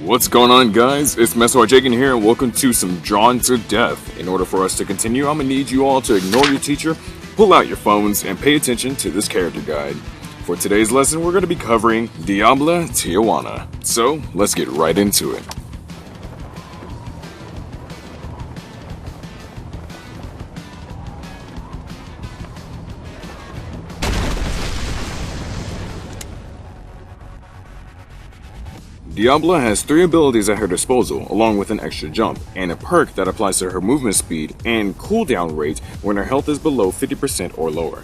What's going on, guys? It's Metsu here, and welcome to some Drawn to Death. In order for us to continue, I'm gonna need you all to ignore your teacher, pull out your phones, and pay attention to this character guide. For today's lesson, we're gonna be covering Diabla Tijuana. So, let's get right into it. Diabla has 3 abilities at her disposal, along with an extra jump, and a perk that applies to her movement speed and cooldown rate when her health is below 50% or lower.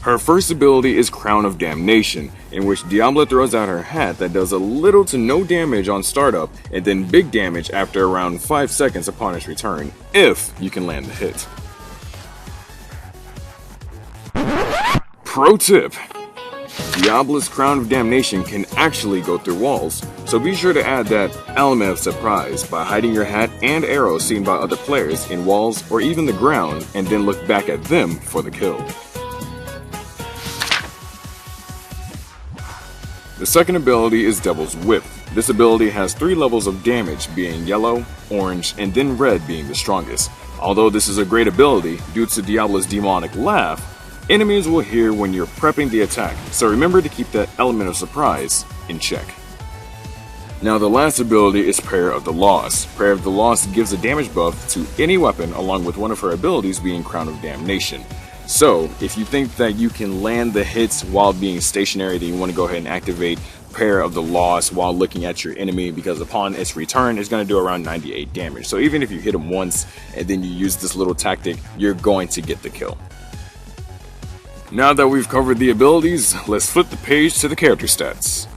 Her first ability is Crown of Damnation, in which Diabla throws out her hat that does a little to no damage on startup, and then big damage after around 5 seconds upon its return, if you can land the hit. Pro tip! Diabla's Crown of Damnation can actually go through walls, so be sure to add that element of surprise by hiding your hat and arrow seen by other players in walls or even the ground, and then look back at them for the kill. The second ability is Devil's Whip. This ability has 3 levels of damage, being yellow, orange, and then red being the strongest. Although this is a great ability, due to Diabla's demonic laugh, enemies will hear when you're prepping the attack, so remember to keep that element of surprise in check. Now the last ability is Prayer of the Lost. Prayer of the Lost gives a damage buff to any weapon along with one of her abilities being Crown of Damnation. So if you think that you can land the hits while being stationary, then you want to go ahead and activate Prayer of the Lost while looking at your enemy, because upon its return it's going to do around 98 damage. So even if you hit him once and then you use this little tactic, you're going to get the kill. Now that we've covered the abilities, let's flip the page to the character stats.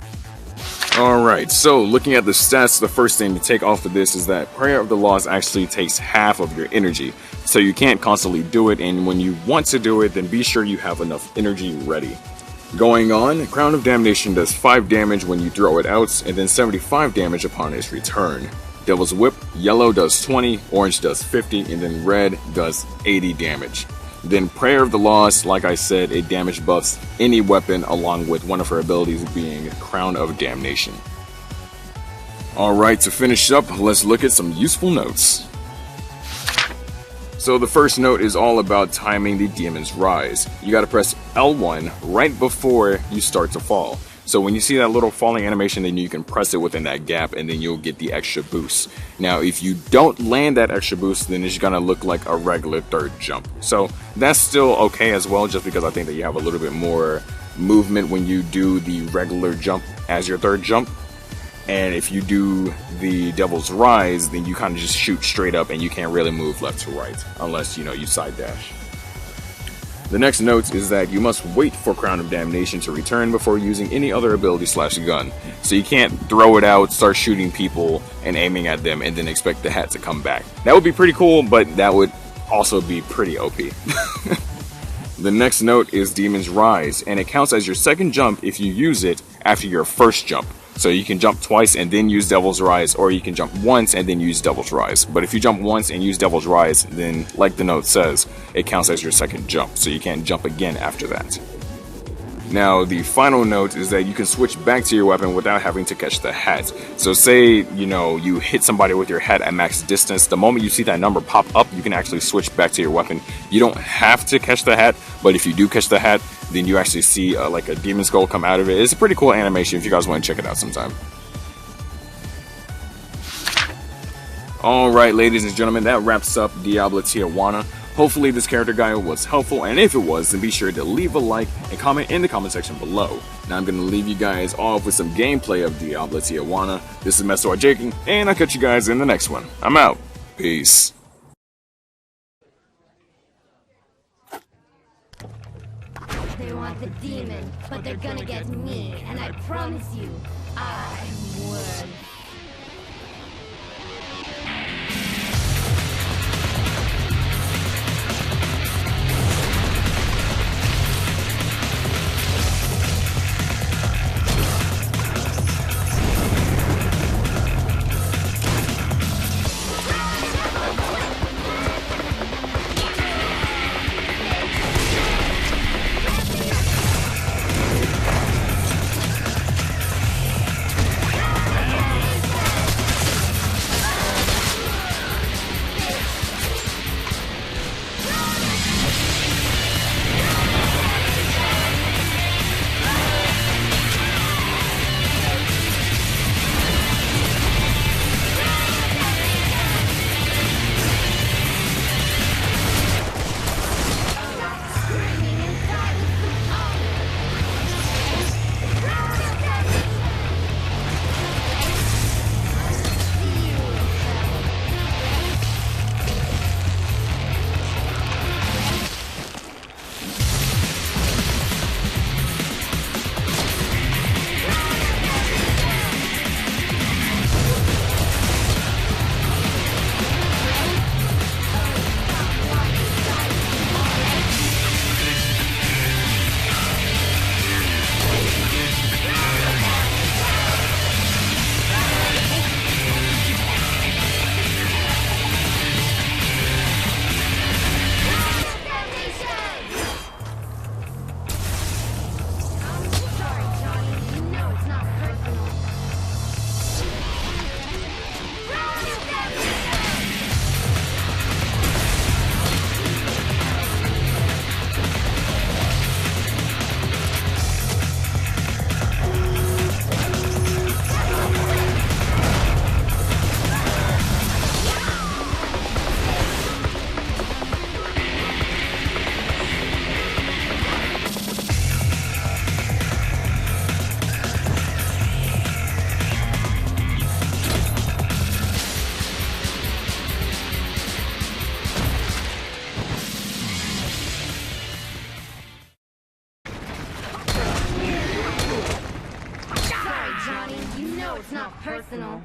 Alright, so looking at the stats, the first thing to take off of this is that Prayer of the Lost actually takes half of your energy, so you can't constantly do it, and when you want to do it, then be sure you have enough energy ready. Going on, Crown of Damnation does 5 damage when you throw it out, and then 75 damage upon its return. Devil's Whip, yellow does 20, orange does 50, and then red does 80 damage. Then Prayer of the Lost, like I said, it damage buffs any weapon along with one of her abilities being Crown of Damnation. Alright, to finish up, let's look at some useful notes. So the first note is all about timing the demon's rise. You gotta press L1 right before you start to fall. So when you see that little falling animation, then you can press it within that gap and then you'll get the extra boost. Now if you don't land that extra boost, then it's gonna look like a regular third jump. So that's still okay as well, just because I think that you have a little bit more movement when you do the regular jump as your third jump. And if you do the Devil's Rise, then you kind of just shoot straight up and you can't really move left to right unless you side dash. The next note is that you must wait for Crown of Damnation to return before using any other ability / gun. So you can't throw it out, start shooting people and aiming at them and then expect the hat to come back. That would be pretty cool, but that would also be pretty OP. The next note is Demon's Rise, and it counts as your second jump if you use it after your first jump. So you can jump twice and then use Devil's Rise, or you can jump once and then use Devil's Rise. But if you jump once and use Devil's Rise, then like the note says, it counts as your second jump, so you can't jump again after that. Now the final note is that you can switch back to your weapon without having to catch the hat. So say, you hit somebody with your hat at max distance, the moment you see that number pop up, you can actually switch back to your weapon. You don't have to catch the hat, but if you do catch the hat, then you actually see like a demon skull come out of it. It's a pretty cool animation if you guys want to check it out sometime. Alright, ladies and gentlemen, that wraps up Diabla Tijuana. Hopefully this character guide was helpful, and if it was, then be sure to leave a like and comment in the comment section below. Now I'm going to leave you guys off with some gameplay of Diabla Tijuana. This is Metsu, and I'll catch you guys in the next one. I'm out. Peace. They want the demon, but they're gonna get me, and I promise you, I'm worth. Johnny. You know it's not personal.